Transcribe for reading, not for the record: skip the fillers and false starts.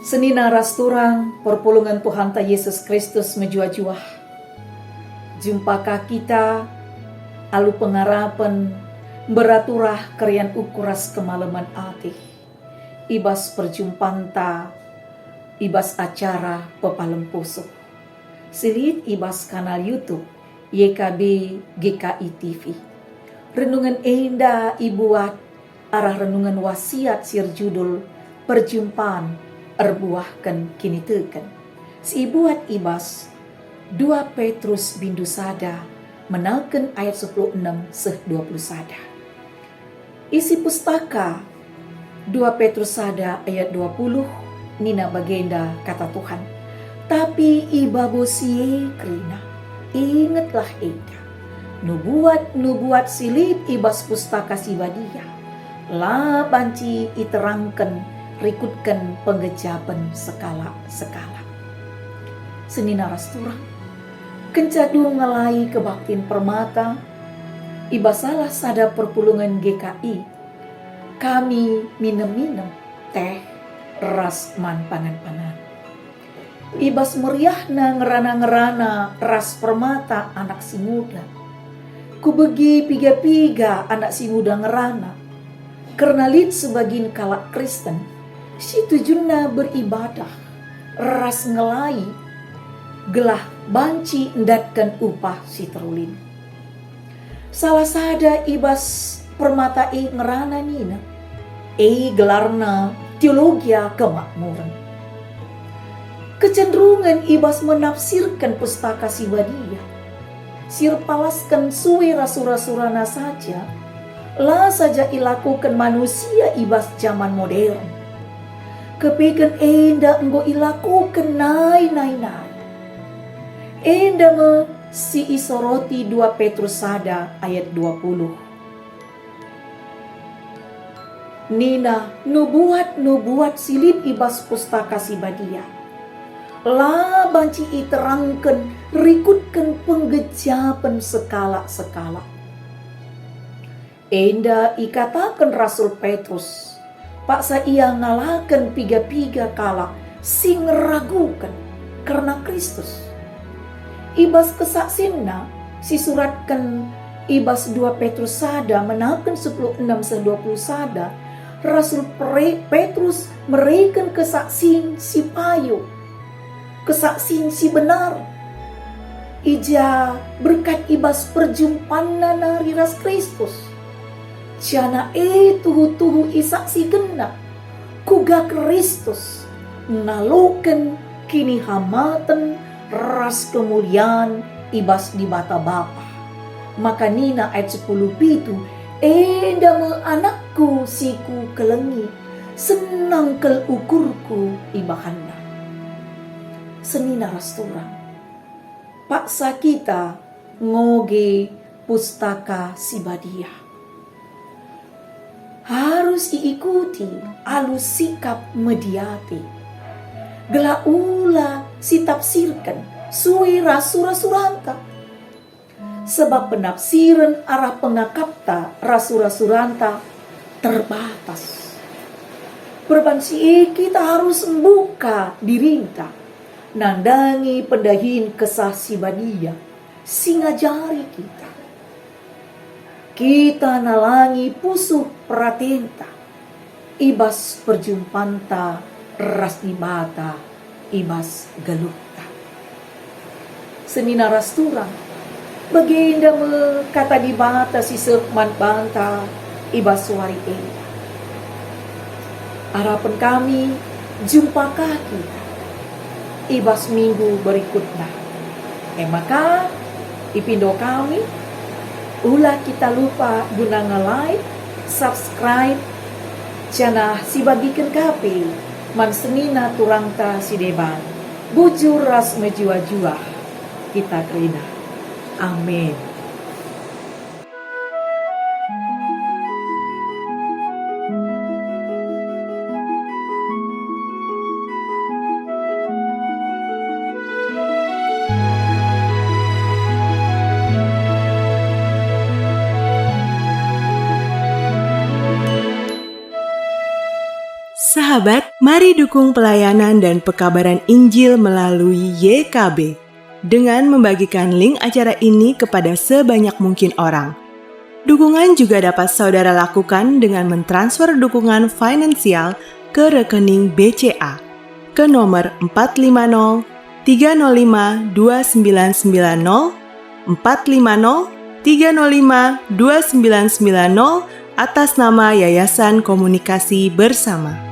Senina rasturang perpulungan Tuhan ta Yesus Kristus menjua-juah. Jumpakah kita alu pengarapan beraturah kerian ukuras kemalaman ati. Ibas perjumpaan ta, ibas acara pepalem poso. Silit ibas kanal YouTube YKB GKI TV. Renungan enda ibuat arah renungan wasiat sir judul perjumpaan erbuahkan kini teken. Si ibuat ibas 2 Petrus bindu sada menalkan ayat 16 seh 20 sada. Isi pustaka 2 Petrus sada ayat 20 nina bagenda kata Tuhan. Tapi ibabo siye krina ingatlah eda. Nubuat silip ibas pustaka si badia. La banci iterangkan rikutkan penggejapan skala. Senina rasturang kencadu ngelai kebaktin permata ibasalah sada perpulungan GKI kami minem teh ras man pangan ibas meriah na ngerana ras permata anak si muda ku begi piga anak si muda ngerana karena lid sebagian kalak Kristen si tujuna beribadah ras ngelai gelah banci ndatkan upah si terulin. Salah sada ibas permata ngerana nina gelarna teologia kemakmuran. Kecenderungan ibas menafsirkan pustaka si badia sir palaskan suwe rasura-surana saja lah saja ilakukan manusia ibas zaman modern. Kepikan enda enggo ilakukan nai. Enda me si isoroti 2 Petrus sada ayat 20. Nina nubuat silip ibas pustaka si badia. La banci iterangkan rikutkan penggejapan skala. Enda ikatakan Rasul Petrus paksa ia ngalakan piga kala sing ragukan karena Kristus. Ibas kesaksinna si suratkan ibas 2 Petrus sada menakan 16 dan 20 sada Rasul Petrus mereken kesaksin si payu, kesaksin si benar. Ija berkat ibas perjumpaan nari ras Kristus. Jana tuhu isaksi gena kuga Kristus naluken kini hamatan ras kemuliaan ibas di bata Bapa. Maka nina ayat 10 pitu enda me anakku siku kelengi senang kel ukurku ibahana. Senina rasturang paksa kita ngoge pustaka si badia. Harus diikuti alus sikap mediati. Gelaula si tafsirkan suwi rasura-suranta. Sebab penafsiran arah pengakapta rasura-suranta terbatas. Berbansi kita harus membuka dirinta. Nandangi pendahin kesah si badia. Singajari kita. Kita nalangi pusuh pratenta, ibas perjumpanta ras ibata, ibas galukta. Senina rasturang, bagenda me kata dibata si sekman banta, ibas suari enda. Harapan kami, jumpakah kita, ibas minggu berikutnya. Maka, ipindo kami, ulah kita lupa guna nge-like, subscribe, jana si bagikan kape, man senina turangta si deban, bujur ras mejua-jua, kita kerina. Amin. Sahabat, mari dukung pelayanan dan pekabaran Injil melalui YKB dengan membagikan link acara ini kepada sebanyak mungkin orang. Dukungan juga dapat saudara lakukan dengan mentransfer dukungan finansial ke rekening BCA ke nomor 450 305 2990 450 305 2990 atas nama Yayasan Komunikasi Bersama.